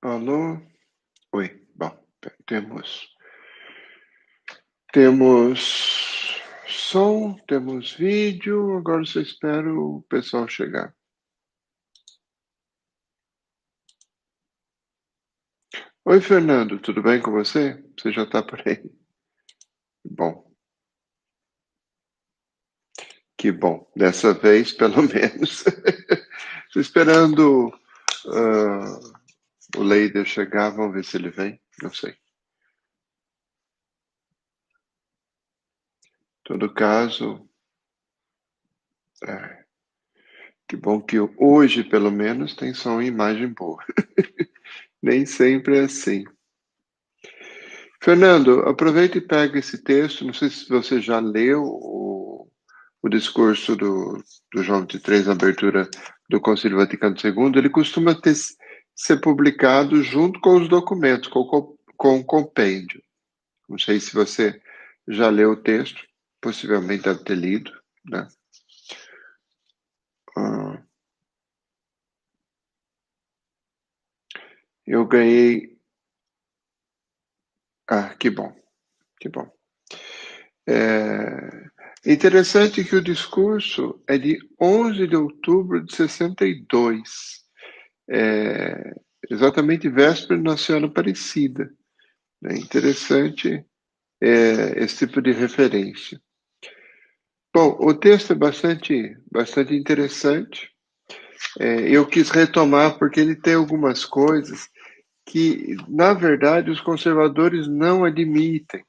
Alô? Oi. Bom, temos som, temos vídeo, agora só espero o pessoal chegar. Oi, Fernando, tudo bem com você? Você já está por aí? Bom, que bom. Dessa vez, pelo menos. Estou esperando o Leider chegar, vamos ver se ele vem. Não sei. Em todo caso, é, que bom que hoje, pelo menos, tem som e imagem boa. Nem sempre é assim. Fernando, aproveita e pega esse texto. Não sei se você já leu o discurso do João XXIII na abertura do Concílio Vaticano II. Ele costuma ser publicado junto com os documentos, com o compêndio. Não sei se você já leu o texto, possivelmente deve ter lido, né? Ah, eu ganhei. Ah, que bom, que bom. É interessante que o discurso é de 11 de outubro de 62, é, exatamente véspera de Nossa Senhora Aparecida. É interessante esse tipo de referência. Bom, o texto é bastante interessante. Eu quis retomar porque ele tem algumas coisas que, na verdade, os conservadores não admitem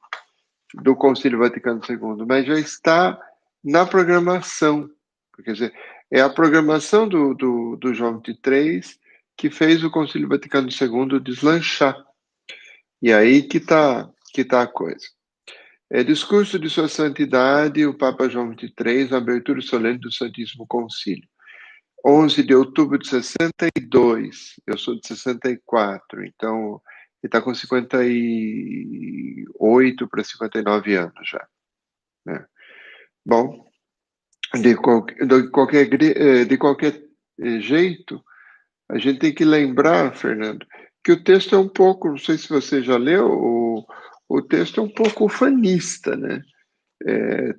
do Concílio Vaticano II, mas já está na programação. Quer dizer, é a programação do João XXIII que fez o Concílio Vaticano II deslanchar. E aí que tá a coisa. Discurso de Sua Santidade, o Papa João XXIII, abertura solene do Santíssimo Concílio. 11 de outubro de 62, eu sou de 64, então ele está com 58 para 59 anos já. Né? Bom, de qualquer jeito, a gente tem que lembrar, Fernando, que o texto é um pouco, não sei se você já leu, o texto é um pouco ufanista, né?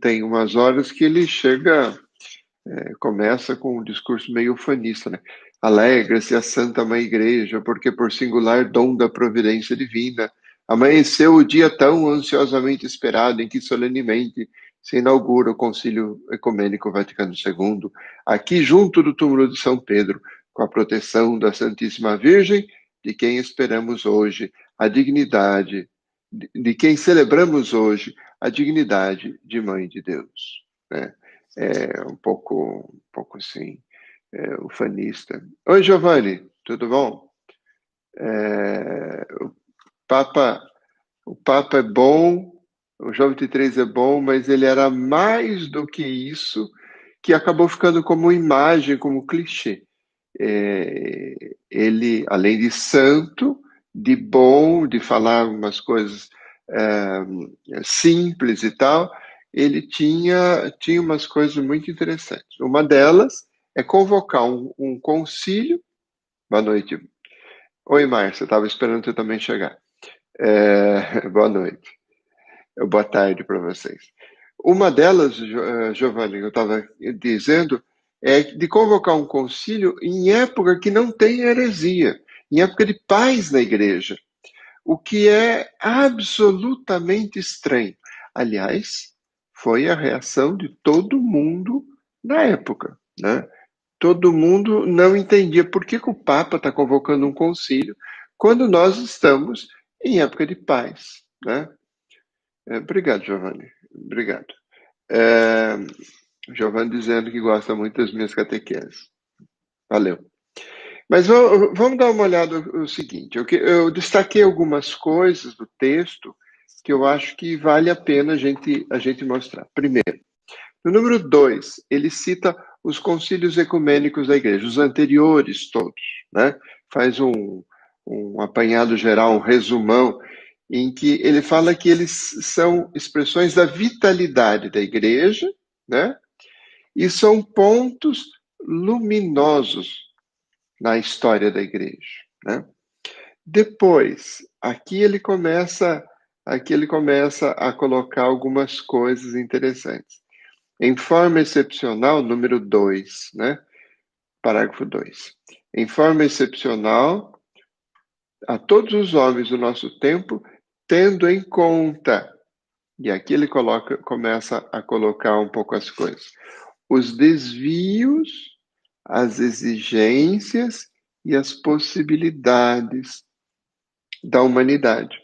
Tem umas horas que ele chega, começa com um discurso meio ufanista, né? Alegra-se a Santa Mãe Igreja, porque por singular dom da providência divina, amanheceu o dia tão ansiosamente esperado em que solenemente se inaugura o Concílio Ecumênico Vaticano II, aqui junto do túmulo de São Pedro, com a proteção da Santíssima Virgem, de quem esperamos hoje a dignidade, de quem celebramos hoje a dignidade de Mãe de Deus, né? Um pouco assim, ufanista. Oi, Giovanni, tudo bom? O Papa, o Papa é bom, o João 23 é bom, mas ele era mais do que isso, que acabou ficando como imagem, como clichê. Ele, além de santo, de bom, de falar algumas coisas simples e tal, ele tinha umas coisas muito interessantes. Uma delas é convocar um concílio. Boa noite. Oi, Márcia, estava esperando você também chegar. Boa noite. Boa tarde para vocês. Uma delas, Giovanni, eu estava dizendo, é de convocar um concílio em época que não tem heresia, em época de paz na igreja, o que é absolutamente estranho. Aliás, foi a reação de todo mundo na época, né? Todo mundo não entendia por que o Papa está convocando um concílio quando nós estamos em época de paz, né? Obrigado, Giovanni. Obrigado. É, Giovanni dizendo que gosta muito das minhas catequeses. Valeu. Mas vamos dar uma olhada no seguinte. Eu destaquei algumas coisas do texto que eu acho que vale a pena a gente mostrar. Primeiro, no número 2, ele cita os concílios ecumênicos da igreja, os anteriores todos, né? Faz um apanhado geral, um resumão, em que ele fala que eles são expressões da vitalidade da igreja, né? E são pontos luminosos na história da igreja, né? Depois, aqui ele começa a colocar algumas coisas interessantes. Em forma excepcional, número 2, né? Parágrafo 2. Em forma excepcional, a todos os homens do nosso tempo, tendo em conta, e aqui ele começa a colocar um pouco as coisas, os desvios, as exigências e as possibilidades da humanidade.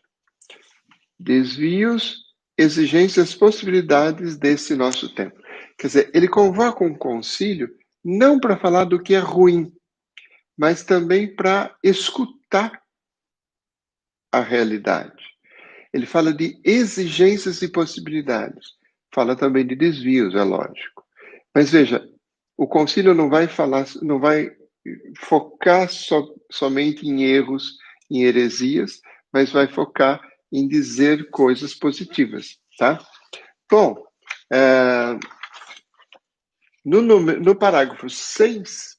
Desvios, exigências, possibilidades desse nosso tempo. Quer dizer, ele convoca um concílio não para falar do que é ruim, mas também para escutar a realidade. Ele fala de exigências e possibilidades. Fala também de desvios, é lógico. Mas veja, o concílio não vai focar somente em erros, em heresias, mas vai focar em dizer coisas positivas, tá? Bom, no parágrafo 6,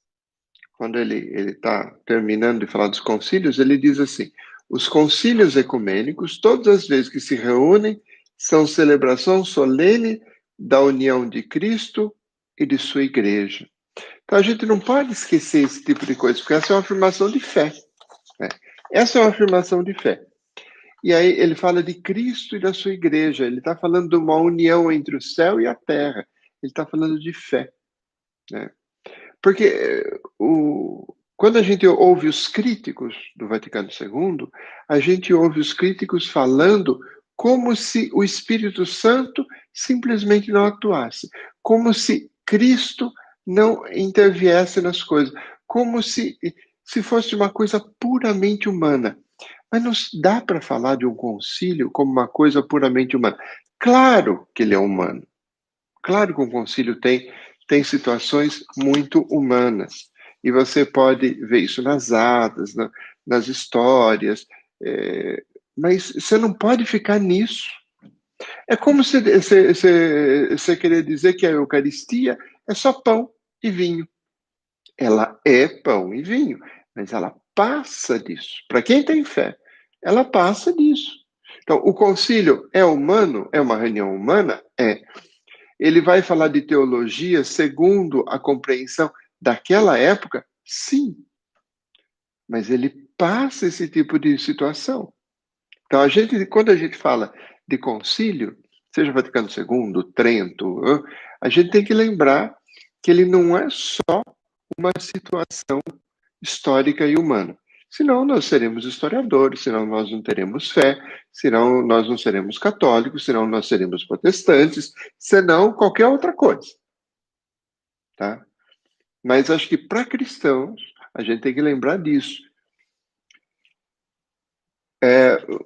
quando ele está terminando de falar dos concílios, ele diz assim: os concílios ecumênicos, todas as vezes que se reúnem, são celebração solene da união de Cristo e de sua igreja. Então a gente não pode esquecer esse tipo de coisa, porque essa é uma afirmação de fé, né? Essa é uma afirmação de fé. E aí ele fala de Cristo e da sua igreja, ele está falando de uma união entre o céu e a terra, ele está falando de fé, né? Porque quando a gente ouve os críticos do Vaticano II, a gente ouve os críticos falando como se o Espírito Santo simplesmente não atuasse, como se Cristo não interviesse nas coisas, como se fosse uma coisa puramente humana. Mas não dá para falar de um concílio como uma coisa puramente humana. Claro que ele é humano. Claro que um concílio tem situações muito humanas. E você pode ver isso nas atas, nas histórias. Mas você não pode ficar nisso. É como se você querer dizer que a Eucaristia é só pão e vinho. Ela é pão e vinho, mas ela passa disso. Para quem tem fé, ela passa disso. Então, o concílio é humano? É uma reunião humana? É. Ele vai falar de teologia segundo a compreensão daquela época? Sim. Mas ele passa esse tipo de situação. Então, quando a gente fala de concílio, seja Vaticano II, Trento, a gente tem que lembrar que ele não é só uma situação histórica e humana. Senão nós seremos historiadores, senão nós não teremos fé, senão nós não seremos católicos, senão nós seremos protestantes, senão qualquer outra coisa. Tá? Mas acho que para cristãos, a gente tem que lembrar disso.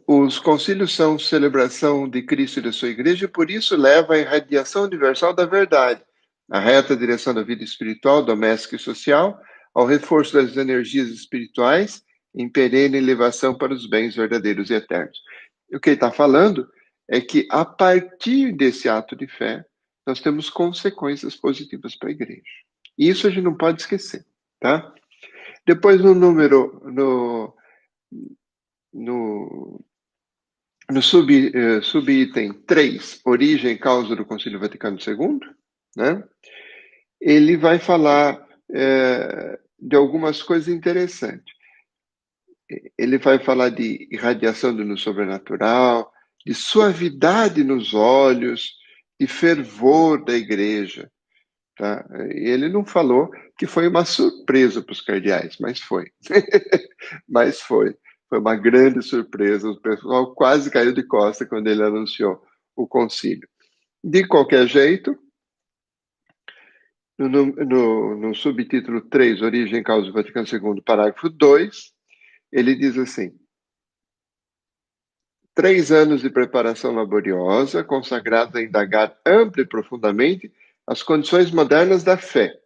Os concílios são celebração de Cristo e da sua igreja, e por isso leva à irradiação universal da verdade, à reta direção da vida espiritual, doméstica e social, ao reforço das energias espirituais, em perene elevação para os bens verdadeiros e eternos. E o que ele está falando é que, a partir desse ato de fé, nós temos consequências positivas para a igreja. E isso a gente não pode esquecer, tá? Depois, no subitem 3, origem e causa do Concílio Vaticano II, né? Ele vai falar de algumas coisas interessantes. Ele vai falar de irradiação do sobrenatural, de suavidade nos olhos, de fervor da igreja. Tá? E ele não falou que foi uma surpresa para os cardeais, mas foi. Mas foi. Foi uma grande surpresa. O pessoal quase caiu de costa quando ele anunciou o concílio. De qualquer jeito, no subtítulo 3, Origem e Causa do Vaticano II, parágrafo 2, ele diz assim: 3 anos de preparação laboriosa, consagrada a indagar ampla e profundamente as condições modernas da fé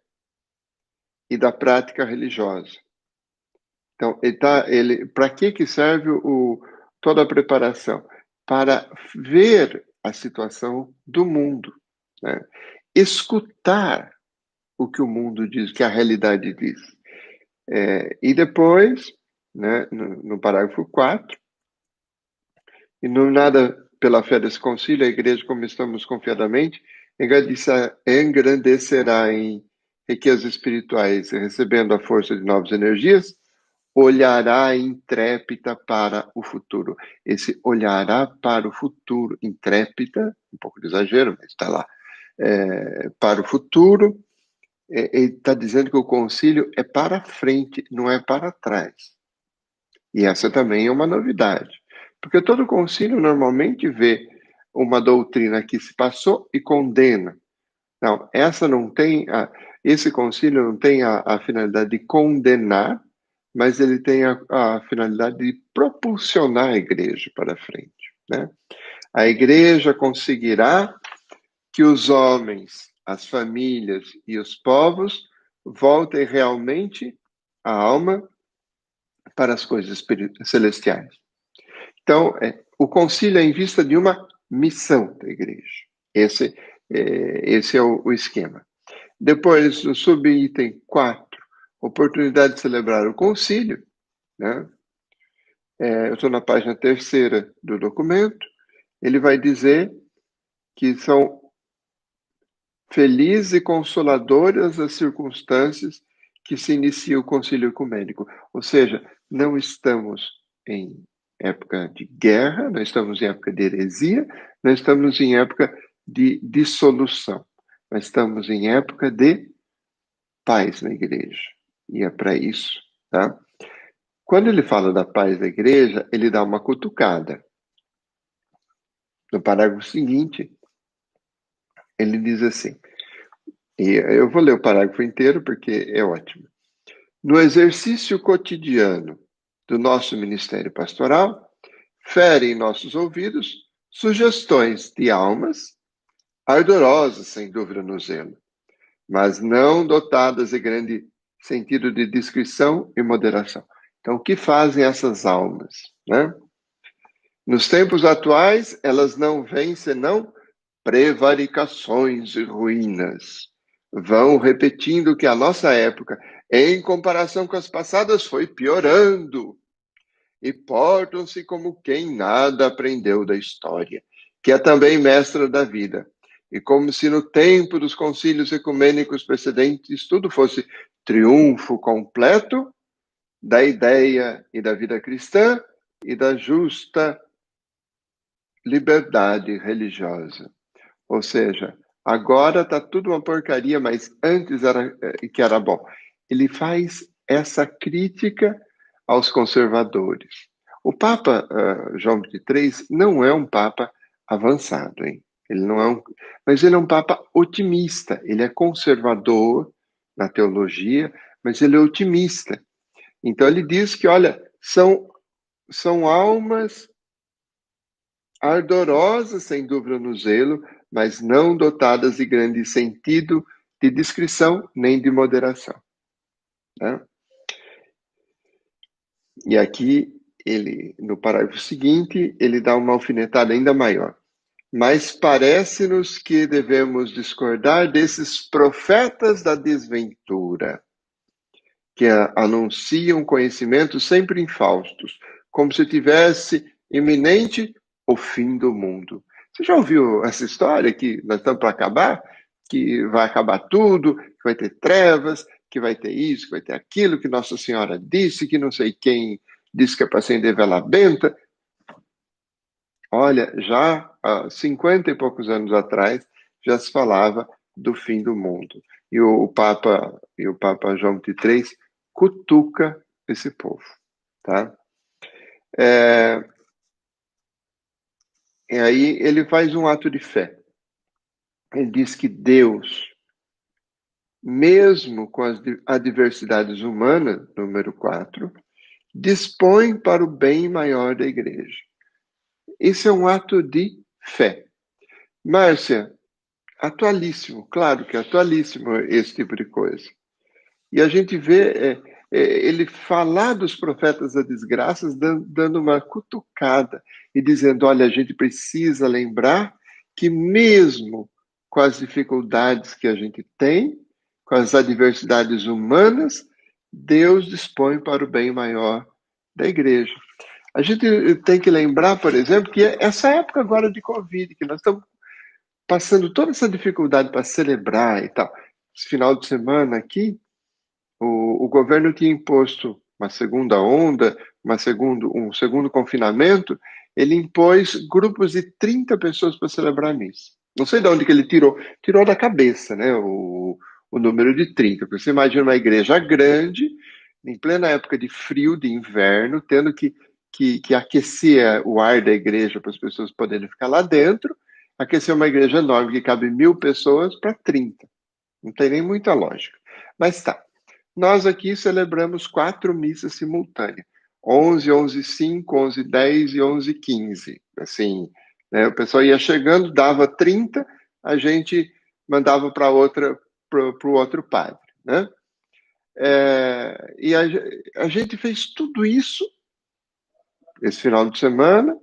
e da prática religiosa. Então, para que serve toda a preparação? Para ver a situação do mundo, né? Escutar o que o mundo diz, o que a realidade diz. E depois, né, no parágrafo 4, e no nada pela fé desse concílio, a igreja, como estamos confiadamente, engrandecerá em riquezas espirituais, recebendo a força de novas energias, olhará intrépida para o futuro. Esse olhará para o futuro, intrépida, um pouco de exagero, mas está lá, para o futuro, ele está dizendo que o concílio é para frente, não é para trás. E essa também é uma novidade, porque todo concílio normalmente vê uma doutrina que se passou e condena. Não, esse concílio não tem a finalidade de condenar, mas ele tem a finalidade de propulsionar a igreja para frente, né? A igreja conseguirá que os homens, as famílias e os povos voltem realmente a alma para as coisas celestiais. Então, o concílio é em vista de uma missão da igreja. Esse é o esquema. Depois, o subitem 4, oportunidade de celebrar o concílio, né? Eu estou na página 3ª do documento. Ele vai dizer que são felizes e consoladoras as circunstâncias que se inicia o concílio ecumênico. Ou seja, não estamos em época de guerra, não estamos em época de heresia, não estamos em época de dissolução, mas estamos em época de paz na igreja. E é para isso, tá? Quando ele fala da paz da igreja, ele dá uma cutucada. No parágrafo seguinte, ele diz assim, e eu vou ler o parágrafo inteiro porque é ótimo. No exercício cotidiano do nosso ministério pastoral, ferem em nossos ouvidos sugestões de almas, ardorosas, sem dúvida, no zelo, mas não dotadas de grande sentido de discrição e moderação. Então, o que fazem essas almas, né? Nos tempos atuais, elas não veem senão prevaricações e ruínas. Vão repetindo que a nossa época, em comparação com as passadas, foi piorando. E portam-se como quem nada aprendeu da história, que é também mestra da vida. E como se no tempo dos concílios ecumênicos precedentes tudo fosse triunfo completo da ideia e da vida cristã e da justa liberdade religiosa. Ou seja, agora está tudo uma porcaria, mas antes era que era bom. Ele faz essa crítica aos conservadores. O Papa João XXIII não é um Papa avançado, hein? Ele não é mas ele é um Papa otimista. Ele é conservador na teologia, mas ele é otimista. Então ele diz que, olha, são almas ardorosas, sem dúvida, no zelo, mas não dotadas de grande sentido de discrição nem de moderação. Né? E aqui, no parágrafo seguinte, ele dá uma alfinetada ainda maior. Mas parece-nos que devemos discordar desses profetas da desventura, que anunciam conhecimentos sempre infaustos, como se tivesse iminente o fim do mundo. Você já ouviu essa história que nós estamos para acabar? Que vai acabar tudo, que vai ter trevas, que vai ter isso, que vai ter aquilo, que Nossa Senhora disse, que não sei quem disse que é para acender vela benta. Olha, já há 50 e poucos anos atrás, já se falava do fim do mundo. E o Papa João XXIII cutuca esse povo, tá? E aí ele faz um ato de fé. Ele diz que Deus, mesmo com as adversidades humanas, número 4, dispõe para o bem maior da igreja. Esse é um ato de fé. Márcia, atualíssimo, claro que é atualíssimo esse tipo de coisa. E a gente vê ele falar dos profetas da desgraça, dando uma cutucada e dizendo, olha, a gente precisa lembrar que mesmo com as dificuldades que a gente tem, com as adversidades humanas, Deus dispõe para o bem maior da igreja. A gente tem que lembrar, por exemplo, que essa época agora de Covid, que nós estamos passando toda essa dificuldade para celebrar e tal. Esse final de semana aqui, o governo tinha imposto uma segunda onda, um segundo confinamento, ele impôs grupos de 30 pessoas para celebrar a missa. Não sei de onde que ele tirou da cabeça, né, o número de 30, porque você imagina uma igreja grande, em plena época de frio, de inverno, tendo que aquecer o ar da igreja para as pessoas poderem ficar lá dentro, aquecer uma igreja enorme que cabe 1.000 pessoas para 30. Não tem nem muita lógica. Mas tá. Nós aqui celebramos 4 missas simultâneas. 11, 11h05, 11h10 e 11h15. Assim, né, o pessoal ia chegando, dava 30, a gente mandava para o outro padre. Né? E a gente fez tudo isso esse final de semana,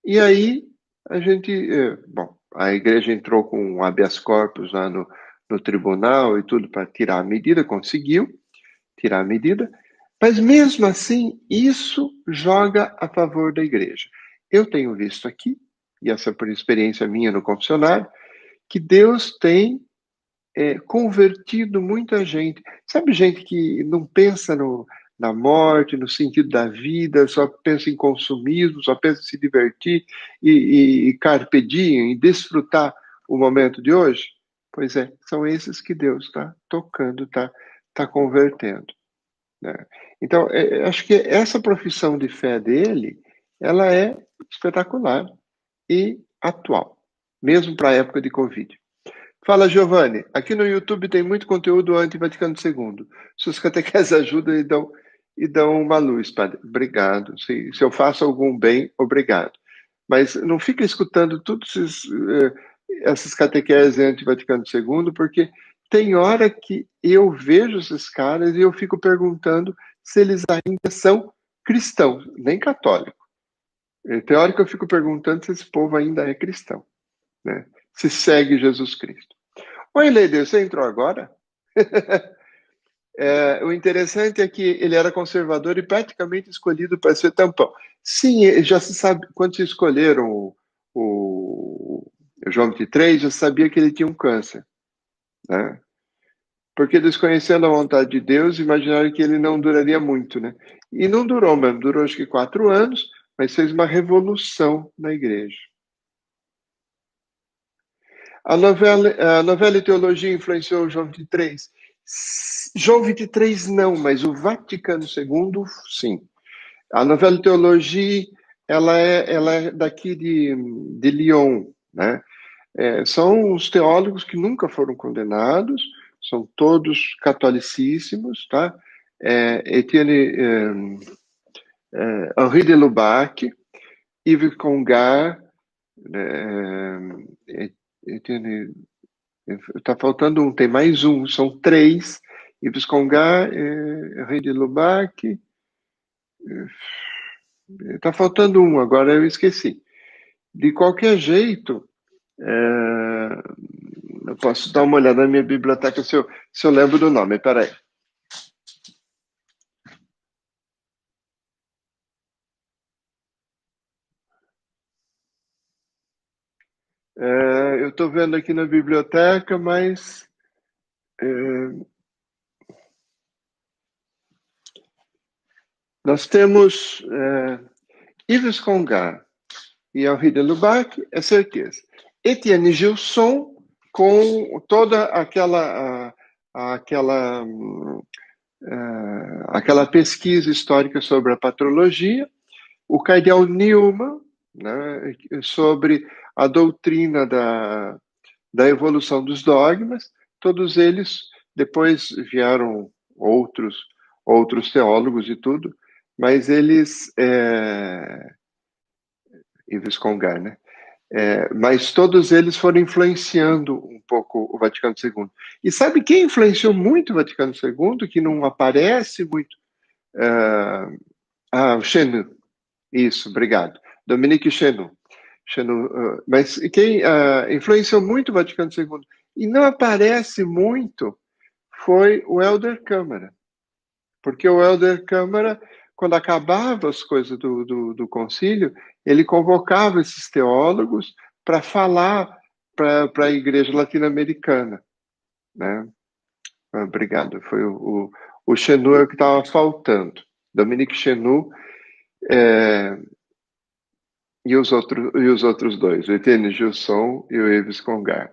e aí a gente, bom, a igreja entrou com um habeas corpus lá no tribunal e tudo para tirar a medida, conseguiu tirar a medida, mas mesmo assim, isso joga a favor da igreja. Eu tenho visto aqui, e essa por experiência minha no confessionário, que Deus tem convertido muita gente. Sabe, gente que não pensa na morte, no sentido da vida, só pensa em consumismo, só pensa em se divertir e carpe diem, e desfrutar o momento de hoje? Pois é, são esses que Deus está tocando, está convertendo. Né? Então, acho que essa profissão de fé dele, ela é espetacular e atual, mesmo para a época de Covid. Fala, Giovanni. Aqui no YouTube tem muito conteúdo anti-Vaticano II. Suas catequeses ajudam e dão uma luz, padre. Obrigado. Se eu faço algum bem, obrigado. Mas não fica escutando todas essas catequeses anti-Vaticano II, porque tem hora que eu vejo esses caras e eu fico perguntando se eles ainda são cristãos, nem católicos. Tem hora que eu fico perguntando se esse povo ainda é cristão, né? Se segue Jesus Cristo. Oi, Leide, você entrou agora? O interessante é que ele era conservador e praticamente escolhido para ser tampão. Sim, já se sabe, quando se escolheram o João 23, já sabia que ele tinha um câncer, né? Porque desconhecendo a vontade de Deus, imaginaram que ele não duraria muito, né? E não durou mesmo, durou acho que 4 anos, mas fez uma revolução na igreja. A novela e teologia influenciou o João 23? João 23 não, mas o Vaticano II, sim. A novela e teologia, ela é daqui de Lyon, né? São os teólogos que nunca foram condenados, são todos catolicíssimos, tá? Etienne, Henri de Lubac, Yves Congar, Etienne, está faltando um, tem mais um, são 3, Yves Congar, Henri de Lubac, está faltando um, agora eu esqueci. De qualquer jeito, eu posso dar uma olhada na minha biblioteca se eu lembro do nome. Peraí. Eu estou vendo aqui na biblioteca, mas nós temos Yves Congar e Henri de Lubac, é certeza. Etienne Gilson, com toda aquela pesquisa histórica sobre a patrologia, o cardeal Newman, né, sobre a doutrina da evolução dos dogmas, todos eles, depois vieram outros teólogos e tudo, mas eles, Yves Congar, né? Mas todos eles foram influenciando um pouco o Vaticano II. E sabe quem influenciou muito o Vaticano II, que não aparece muito? O Chenu. Isso, obrigado. Dominique Chenu. Mas quem influenciou muito o Vaticano II e não aparece muito foi o Helder Câmara. Porque o Helder Câmara quando acabava as coisas do concílio, ele convocava esses teólogos para falar para a igreja latino-americana, né? Obrigado, foi o Chenu é o que estava faltando. Dominique Chenu e os outros dois, o Etienne Gilson e o Yves Congar.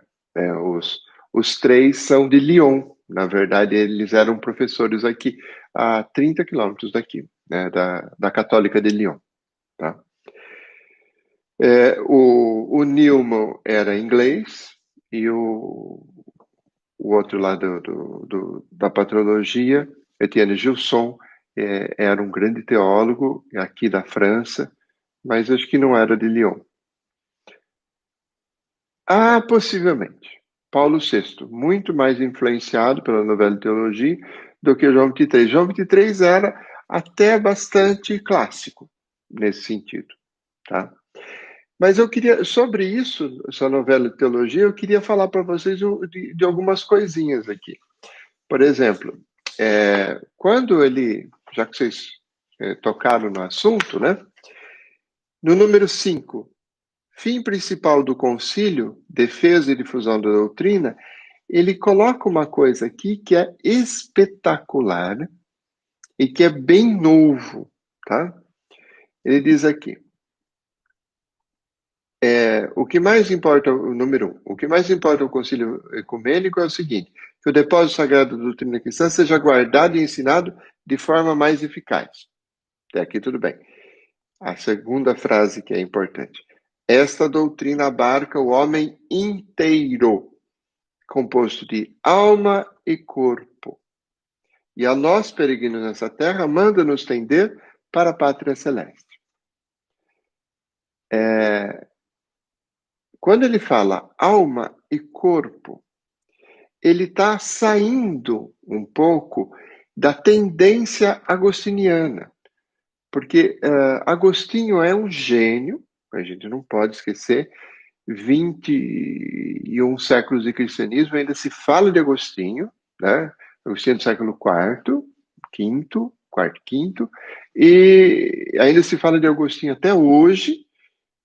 Os três são de Lyon. Na verdade, eles eram professores aqui, a 30 quilômetros daqui, né, da Católica de Lyon. Tá? O Newman era inglês e o outro lá da patrologia, Etienne Gilson, era um grande teólogo aqui da França, mas acho que não era de Lyon. Ah, possivelmente. Paulo VI, muito mais influenciado pela novela de teologia do que João XXIII. João XXIII era até bastante clássico nesse sentido, tá? Mas eu queria, sobre isso, essa novela de teologia, eu queria falar para vocês de algumas coisinhas aqui. Por exemplo, quando ele, já que vocês tocaram no assunto, né? No número 5, fim principal do concílio, defesa e difusão da doutrina, ele coloca uma coisa aqui que é espetacular e que é bem novo, tá? Ele diz aqui, o que mais importa, o número 1, o que mais importa ao concílio ecumênico é o seguinte, que o depósito sagrado da doutrina cristã seja guardado e ensinado de forma mais eficaz. Até aqui tudo bem. A segunda frase que é importante. Esta doutrina abarca o homem inteiro, composto de alma e corpo. E a nós, peregrinos nessa terra, manda-nos tender para a pátria celeste. Quando ele fala alma e corpo, ele está saindo um pouco da tendência agostiniana. Porque Agostinho é um gênio, a gente não pode esquecer, 21 séculos de cristianismo, ainda se fala de Agostinho, né? Agostinho do século IV, quinto, e ainda se fala de Agostinho até hoje,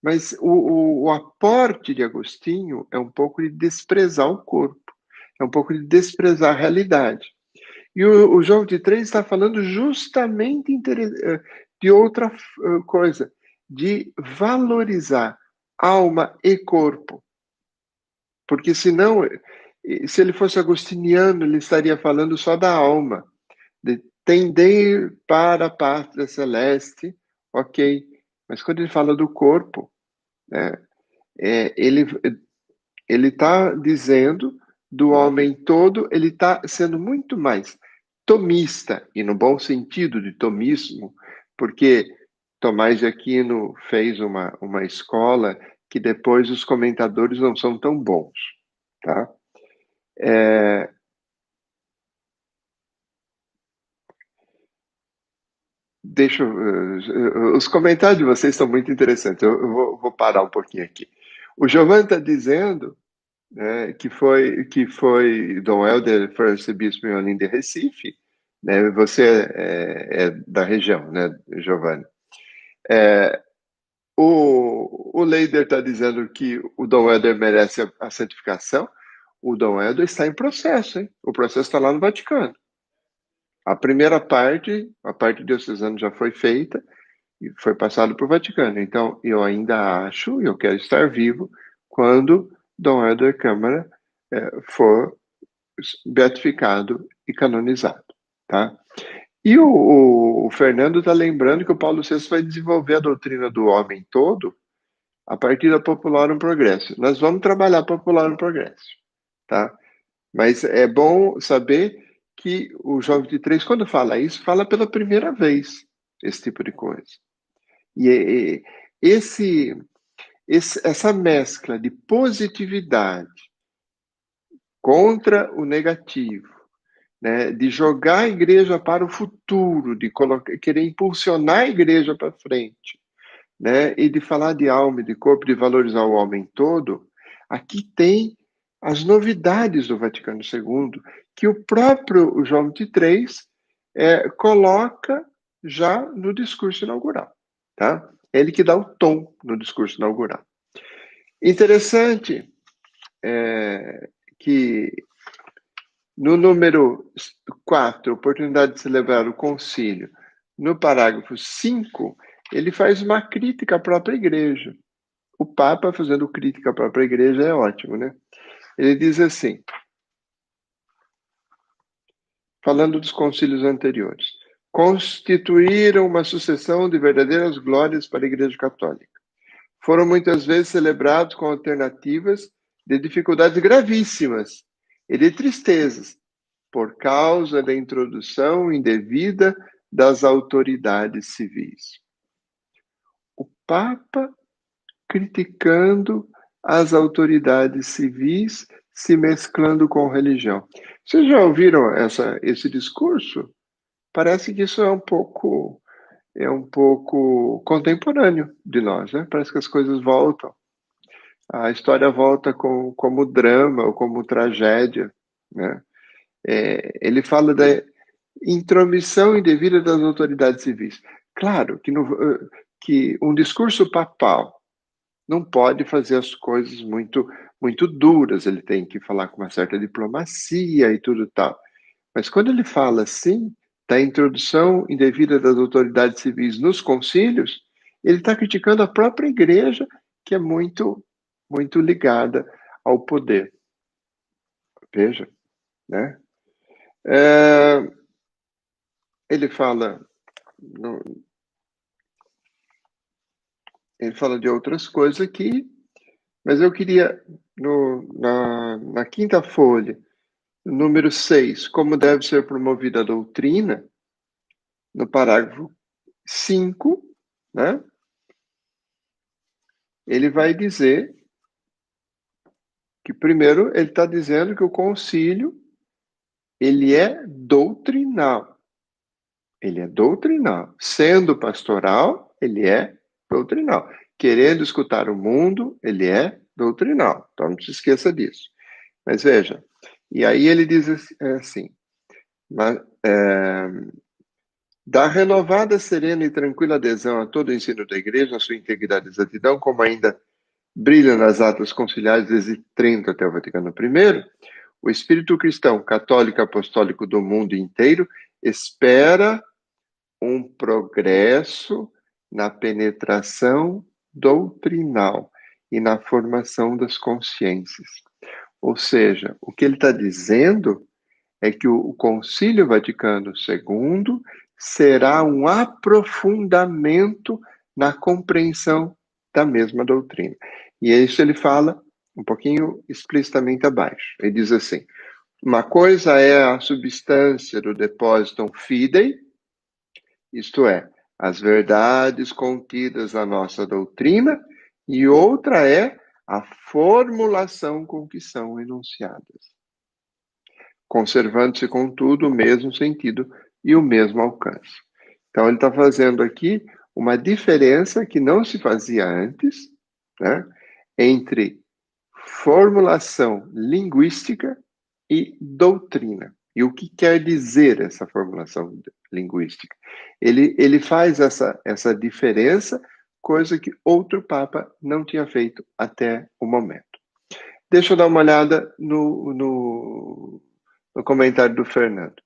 mas o aporte de Agostinho é um pouco de desprezar o corpo, é um pouco de desprezar a realidade. E o João de Três está falando justamente de outra coisa, de valorizar alma e corpo. Porque senão, se ele fosse agostiniano, ele estaria falando só da alma, de tender para a pátria celeste, ok. Mas quando ele fala do corpo, né, ele está dizendo do homem todo, ele está sendo muito mais tomista, e no bom sentido de tomismo, porque Tomás de Aquino fez uma escola que depois os comentadores não são tão bons, tá? Os comentários de vocês estão muito interessantes, eu vou parar um pouquinho aqui. O Giovanni está dizendo que foi Dom Helder, foi arcebispo em Olinda e Recife, né? Você é da região, né, Giovanni? O Leider está dizendo que o Dom Helder merece a santificação. O Dom Helder está em processo, hein? O processo está lá no Vaticano. A primeira parte, a parte diocesana já foi feita e foi passado para o Vaticano. Então, eu ainda acho, e eu quero estar vivo, quando Dom Helder Câmara for beatificado e canonizado, tá? E o Fernando está lembrando que o Paulo VI vai desenvolver a doutrina do homem todo a partir da Popular no Progresso. Nós vamos trabalhar Popular no Progresso, tá? Mas é bom saber que o João 23, quando fala isso, fala pela primeira vez esse tipo de coisa. E essa mescla de positividade contra o negativo, né, de jogar a igreja para o futuro, de querer impulsionar a igreja para frente, né, e de falar de alma e de corpo, de valorizar o homem todo, aqui tem as novidades do Vaticano II, que o próprio João XXIII coloca já no discurso inaugural, tá? Ele que dá o tom no discurso inaugural. Interessante que no número 4, oportunidade de celebrar o concílio, no parágrafo 5, ele faz uma crítica à própria igreja. O Papa fazendo crítica à própria igreja é ótimo, né? Ele diz assim, falando dos concílios anteriores, constituíram uma sucessão de verdadeiras glórias para a Igreja Católica. Foram muitas vezes celebrados com alternativas de dificuldades gravíssimas e de tristezas, por causa da introdução indevida das autoridades civis. O Papa criticando as autoridades civis se mesclando com religião. Vocês já ouviram esse discurso? Parece que isso é um pouco contemporâneo de nós, né? Parece que as coisas voltam. A história volta como drama ou como tragédia, né? Ele fala da intromissão indevida das autoridades civis. Claro que um discurso papal não pode fazer as coisas muito duras, ele tem que falar com uma certa diplomacia e tudo tal. Mas quando ele fala assim, da introdução indevida das autoridades civis nos concílios, ele está criticando a própria igreja, que é muito ligada ao poder. Veja, né? Ele fala de outras coisas aqui, mas eu queria, na quinta folha, número 6, como deve ser promovida a doutrina, no parágrafo 5, né? Ele vai dizer que, primeiro, ele está dizendo que o concílio, ele é doutrinal. Ele é doutrinal. Sendo pastoral, ele é doutrinal. Querendo escutar o mundo, ele é doutrinal. Então, não se esqueça disso. Mas veja, e aí ele diz assim, da renovada, serena e tranquila adesão a todo o ensino da igreja, na sua integridade e exatidão, como ainda brilha nas atas conciliares desde Trento até o Vaticano I, o espírito cristão, católico e apostólico do mundo inteiro espera um progresso na penetração doutrinal e na formação das consciências. Ou seja, o que ele está dizendo é que o Concílio Vaticano II será um aprofundamento na compreensão da mesma doutrina. E isso ele fala um pouquinho explicitamente abaixo. Ele diz assim: uma coisa é a substância do depositum fidei, isto é, as verdades contidas na nossa doutrina, e outra é a formulação com que são enunciadas, conservando-se, contudo, o mesmo sentido e o mesmo alcance. Então, ele está fazendo aqui uma diferença que não se fazia antes, né, entre formulação linguística e doutrina. E o que quer dizer essa formulação linguística? Ele faz essa diferença, coisa que outro Papa não tinha feito até o momento. Deixa eu dar uma olhada no comentário do Fernando.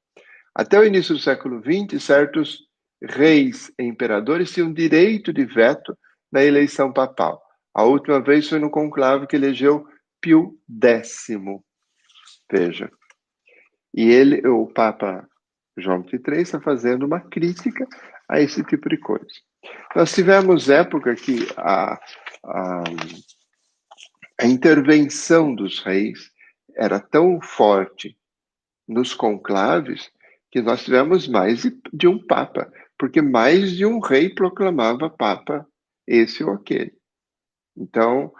Até o início do século XX, certos reis e imperadores tinham direito de veto na eleição papal. A última vez foi no conclave que elegeu Pio X. Veja. E o Papa João XXIII está fazendo uma crítica a esse tipo de coisa. Nós tivemos época que a intervenção dos reis era tão forte nos conclaves que nós tivemos mais de um papa, porque mais de um rei proclamava papa esse ou aquele. Então,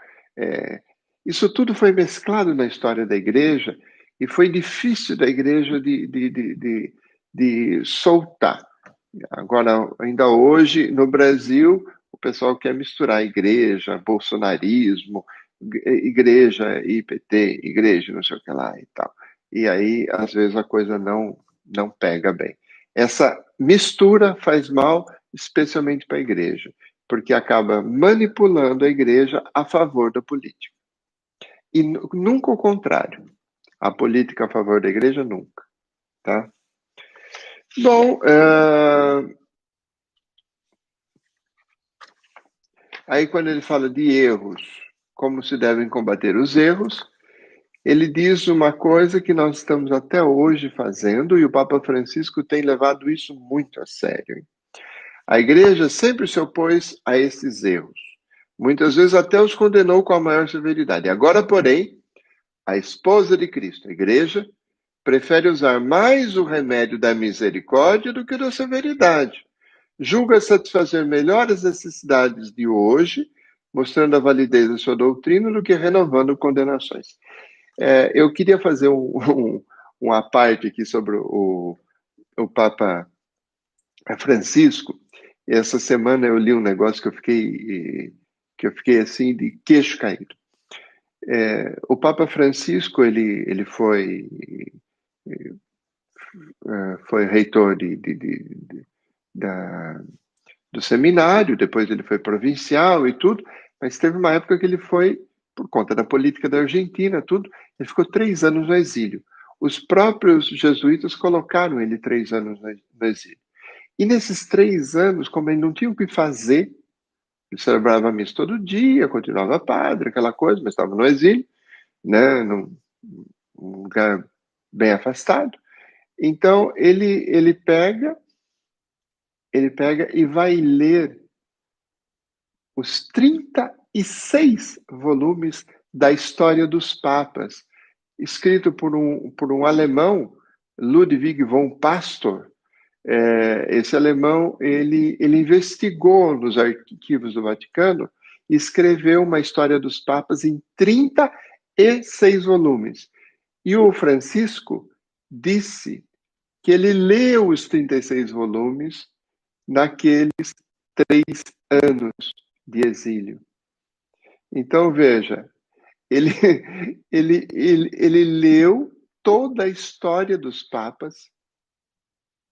isso tudo foi mesclado na história da igreja e foi difícil da igreja de soltar. Agora, ainda hoje, no Brasil, o pessoal quer misturar igreja, bolsonarismo, igreja, IPT, igreja, não sei o que lá e tal. E aí, às vezes, a coisa não pega bem. Essa mistura faz mal, especialmente para a igreja, porque acaba manipulando a igreja a favor da política. E nunca o contrário. A política a favor da igreja, nunca. Tá? Bom, aí quando ele fala de erros, como se devem combater os erros, ele diz uma coisa que nós estamos até hoje fazendo, e o Papa Francisco tem levado isso muito a sério. A igreja sempre se opôs a esses erros. Muitas vezes até os condenou com a maior severidade. Agora, porém, a esposa de Cristo, a igreja, prefere usar mais o remédio da misericórdia do que da severidade. Julga satisfazer melhor as necessidades de hoje, mostrando a validez da sua doutrina, do que renovando condenações. Eu queria fazer uma parte aqui sobre o Papa Francisco. Essa semana eu li um negócio que eu fiquei assim de queixo caído. O Papa Francisco ele foi reitor do seminário, depois ele foi provincial e tudo, mas teve uma época que ele foi, por conta da política da Argentina, tudo, ele ficou 3 anos no exílio. Os próprios jesuítas colocaram ele 3 anos no exílio. E nesses 3 anos, como ele não tinha o que fazer, ele celebrava a missa todo dia, continuava padre, aquela coisa, mas estava no exílio, né, num lugar bem afastado. Então, ele pega e vai ler os 36 volumes da história dos papas, escrito por um alemão, Ludwig von Pastor. Esse alemão, ele investigou nos arquivos do Vaticano e escreveu uma história dos papas em 36 volumes. E o Francisco disse que ele leu os 36 volumes naqueles 3 anos de exílio. Então, veja, ele leu toda a história dos papas,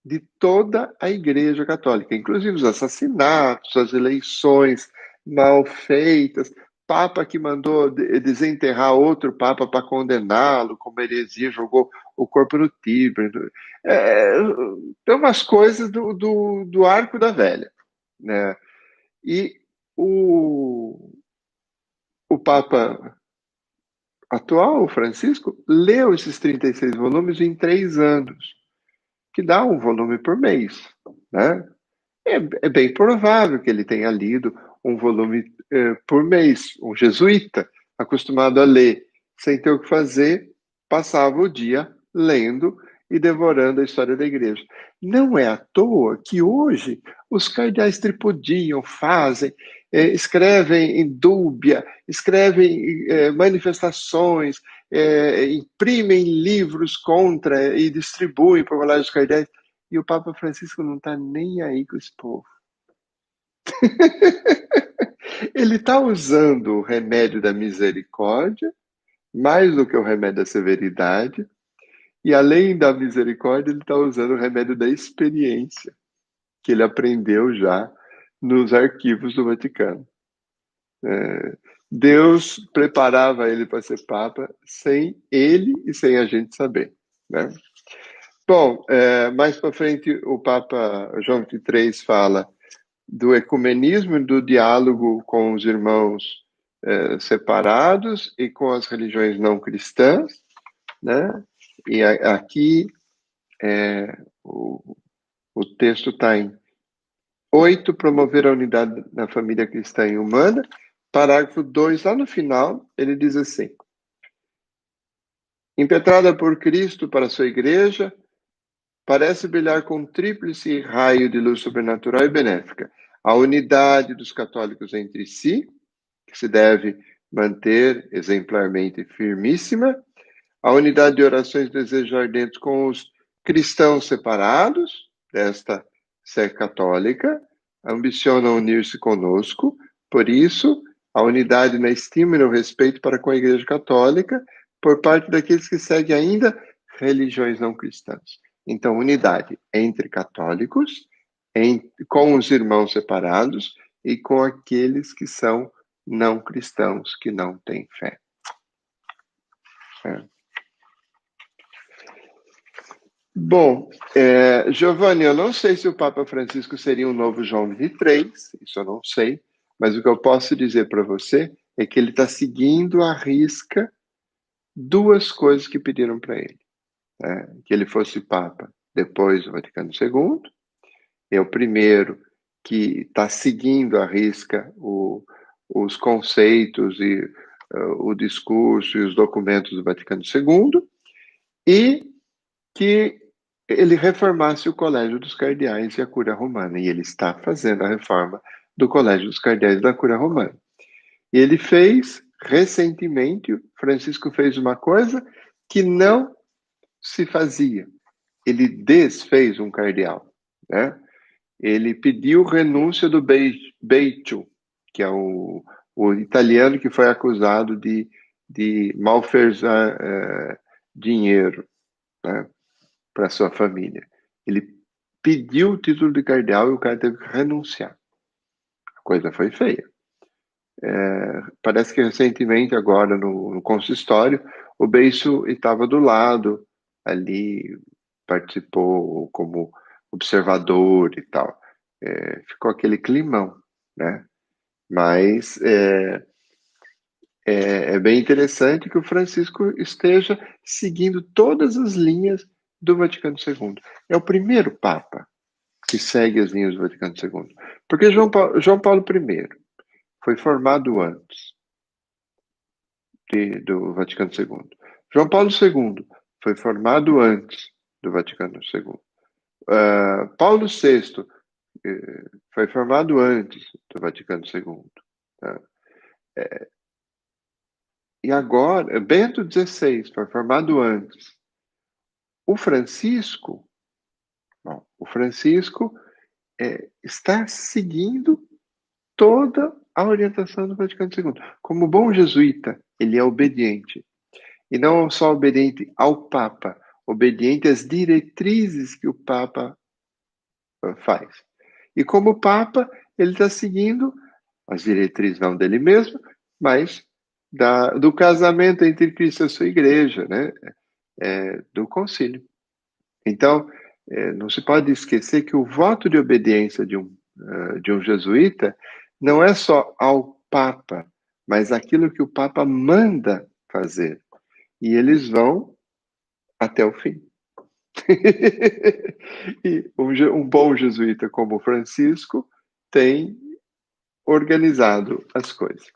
de toda a Igreja Católica, inclusive os assassinatos, as eleições mal feitas, Papa que mandou desenterrar outro Papa para condená-lo, como heresia, jogou o corpo no Tíber. Tem umas coisas do arco da velha. Né? E o Papa atual, o Francisco, leu esses 36 volumes em 3 anos, que dá um volume por mês. Né? É bem provável que ele tenha lido um volume por mês. Um jesuíta, acostumado a ler sem ter o que fazer, passava o dia lendo e devorando a história da igreja. Não é à toa que hoje os cardeais tripudiam, fazem, escrevem em dúbia, escrevem manifestações, imprimem livros contra e distribuem para falar dos cardeais. E o Papa Francisco não está nem aí com esse povo. Ele está usando o remédio da misericórdia, mais do que o remédio da severidade, e além da misericórdia, ele está usando o remédio da experiência, que ele aprendeu já nos arquivos do Vaticano. Deus preparava ele para ser Papa sem ele e sem a gente saber. Né? Bom, mais para frente, o Papa João XXIII fala do ecumenismo e do diálogo com os irmãos separados e com as religiões não cristãs, né? E aqui o texto está em 8, promover a unidade na família cristã e humana. Parágrafo 2, lá no final, ele diz assim: impetrada por Cristo para a sua igreja, parece brilhar com tríplice raio de luz sobrenatural e benéfica. A unidade dos católicos entre si, que se deve manter exemplarmente firmíssima. A unidade de orações e desejos ardentes com os cristãos separados, desta sé católica, ambicionam unir-se conosco. Por isso, a unidade na estima e no respeito para com a Igreja Católica, por parte daqueles que seguem ainda religiões não cristãs. Então, unidade entre católicos, com os irmãos separados e com aqueles que são não cristãos, que não têm fé. É. Bom, Giovanni, eu não sei se o Papa Francisco seria um novo João 23, isso eu não sei, mas o que eu posso dizer para você é que ele está seguindo à risca duas coisas que pediram para ele, né? Que ele fosse Papa depois do Vaticano II, é o primeiro que está seguindo à risca os conceitos e o discurso e os documentos do Vaticano II, e que ele reformasse o Colégio dos Cardeais e a Cúria Romana, e ele está fazendo a reforma do Colégio dos Cardeais e da Cúria Romana. E ele fez, recentemente, Francisco fez uma coisa que não se fazia. Ele desfez um cardeal, né? Ele pediu renúncia do Beitiu, que é o italiano que foi acusado de malversar dinheiro, né, para sua família. Ele pediu o título de cardeal e o cara teve que renunciar. A coisa foi feia. Parece que recentemente, agora no consistório, o Beiço estava do lado, ali, participou como observador e tal. Ficou aquele climão, né? Mas é bem interessante que o Francisco esteja seguindo todas as linhas do Vaticano II. É o primeiro Papa que segue as linhas do Vaticano II. Porque João Paulo I foi formado antes do Vaticano II. João Paulo II foi formado antes do Vaticano II. Paulo VI foi formado antes do Vaticano II. Tá? E agora, Bento XVI foi formado antes. O Francisco, bom, o Francisco está seguindo toda a orientação do Vaticano II. Como bom jesuíta, ele é obediente. E não só obediente ao Papa, obediente às diretrizes que o Papa faz. E como Papa, ele está seguindo as diretrizes não dele mesmo, mas do casamento entre Cristo e a sua igreja, né? Do concílio. Então, não se pode esquecer que o voto de obediência de um jesuíta não é só ao Papa, mas aquilo que o Papa manda fazer. E eles vão até o fim. E um bom jesuíta como Francisco tem organizado as coisas.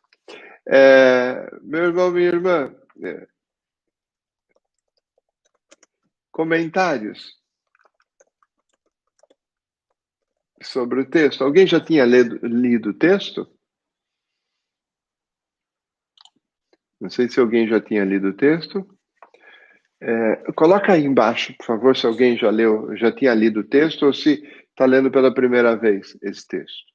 Meu irmão, minha irmã, comentários sobre o texto. Alguém já tinha lido o texto? Não sei se alguém já tinha lido o texto. Coloca aí embaixo, por favor, se alguém já tinha lido o texto ou se está lendo pela primeira vez esse texto.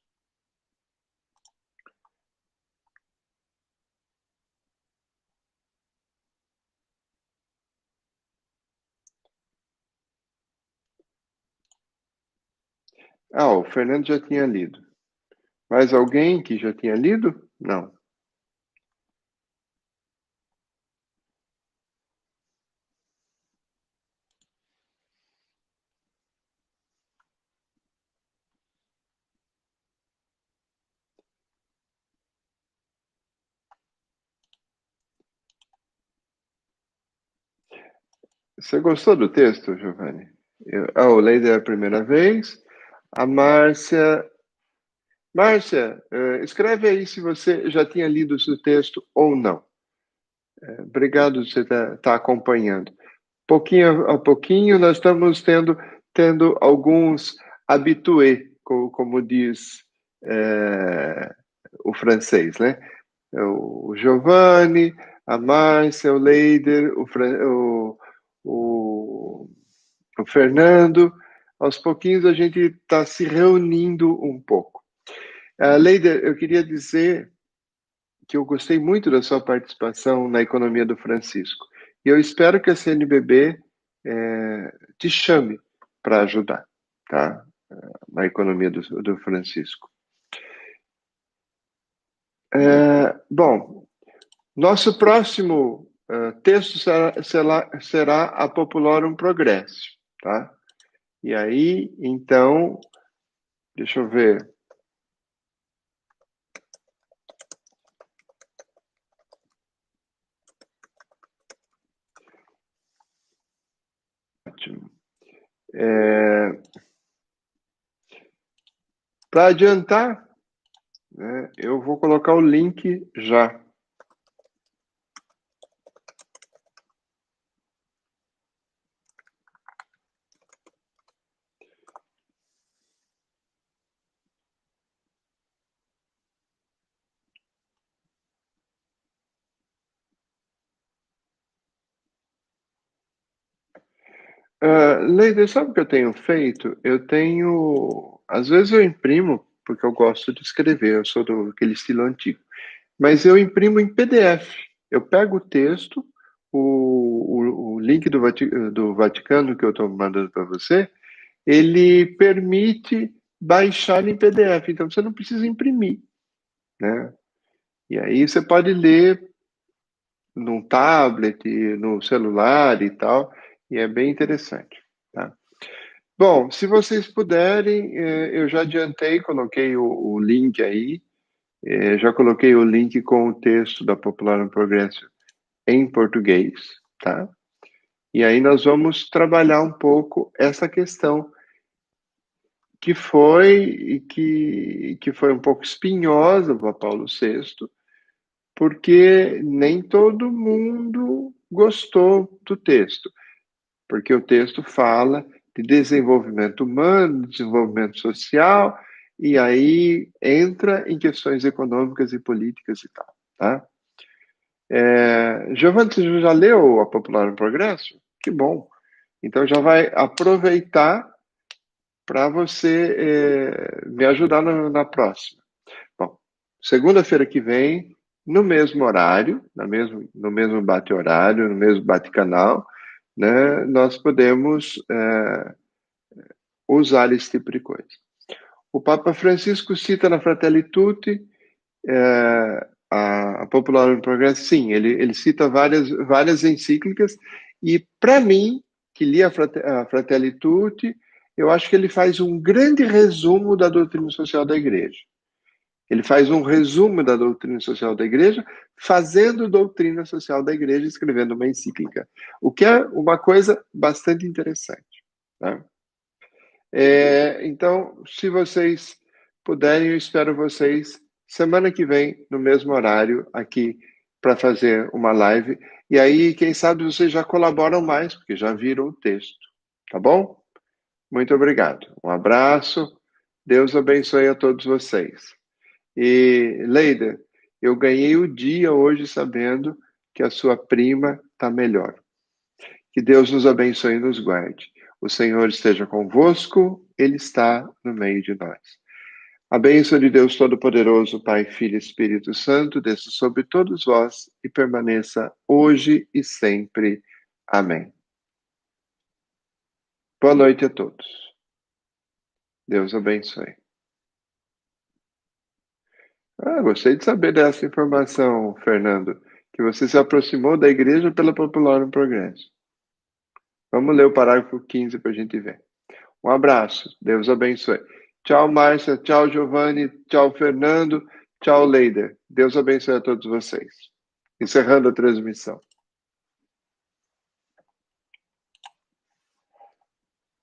O Fernando já tinha lido. Mais alguém que já tinha lido? Não. Você gostou do texto, Giovanni? O Leide é a primeira vez. A Márcia. Márcia, escreve aí se você já tinha lido o texto ou não. Obrigado por você estar acompanhando. Pouquinho a pouquinho, nós estamos tendo alguns habitués, como diz o francês, né? O Giovanni, a Márcia, o Leider, o, o Fernando. Aos pouquinhos a gente está se reunindo um pouco. Leider, eu queria dizer que eu gostei muito da sua participação na economia do Francisco. E eu espero que a CNBB te chame para ajudar, tá? Na economia do Francisco. Bom, nosso próximo texto será a Populorum Progressio, tá? E aí, então, deixa eu ver. Ótimo. Para adiantar, né, eu vou colocar o link já. Leide, sabe o que eu tenho feito? Às vezes eu imprimo, porque eu gosto de escrever, eu sou aquele estilo antigo, mas eu imprimo em PDF. Eu pego o texto, o link do Vaticano que eu estou mandando para você, ele permite baixar em PDF, então você não precisa imprimir, né? E aí você pode ler num tablet, no celular e tal, e é bem interessante, tá? Bom, se vocês puderem, eu já adiantei, coloquei o link aí, já coloquei o link com o texto da Popular no Progresso em português, tá? E aí nós vamos trabalhar um pouco essa questão que foi um pouco espinhosa para Paulo VI, porque nem todo mundo gostou do texto, porque o texto fala de desenvolvimento humano, desenvolvimento social, e aí entra em questões econômicas e políticas e tal, tá? Giovanni, você já leu A Popular no Progresso? Que bom. Então já vai aproveitar para você me ajudar na próxima. Bom, segunda-feira que vem, no mesmo horário, no mesmo bate-horário, no mesmo bate-canal, né, nós podemos usar esse tipo de coisa. O Papa Francisco cita na Fratelli Tutti a Popular no Progresso, sim, ele cita várias encíclicas, e para mim, que li a Fratelli Tutti, eu acho que ele faz um grande resumo da doutrina social da Igreja. Ele faz um resumo da doutrina social da Igreja, fazendo doutrina social da Igreja, escrevendo uma encíclica, o que é uma coisa bastante interessante, tá? Então, se vocês puderem, eu espero vocês semana que vem, no mesmo horário, aqui, para fazer uma live. E aí, quem sabe vocês já colaboram mais, porque já viram o texto. Tá bom? Muito obrigado. Um abraço. Deus abençoe a todos vocês. E, Leida, eu ganhei o dia hoje sabendo que a sua prima está melhor. Que Deus nos abençoe e nos guarde. O Senhor esteja convosco, Ele está no meio de nós. A bênção de Deus Todo-Poderoso, Pai, Filho e Espírito Santo, desça sobre todos vós e permaneça hoje e sempre. Amém. Boa noite a todos. Deus abençoe. Gostei de saber dessa informação, Fernando, que você se aproximou da igreja pela Popular no Progresso. Vamos ler o parágrafo 15 para a gente ver. Um abraço, Deus abençoe. Tchau, Márcia, tchau, Giovanni, tchau, Fernando, tchau, Leider. Deus abençoe a todos vocês. Encerrando a transmissão.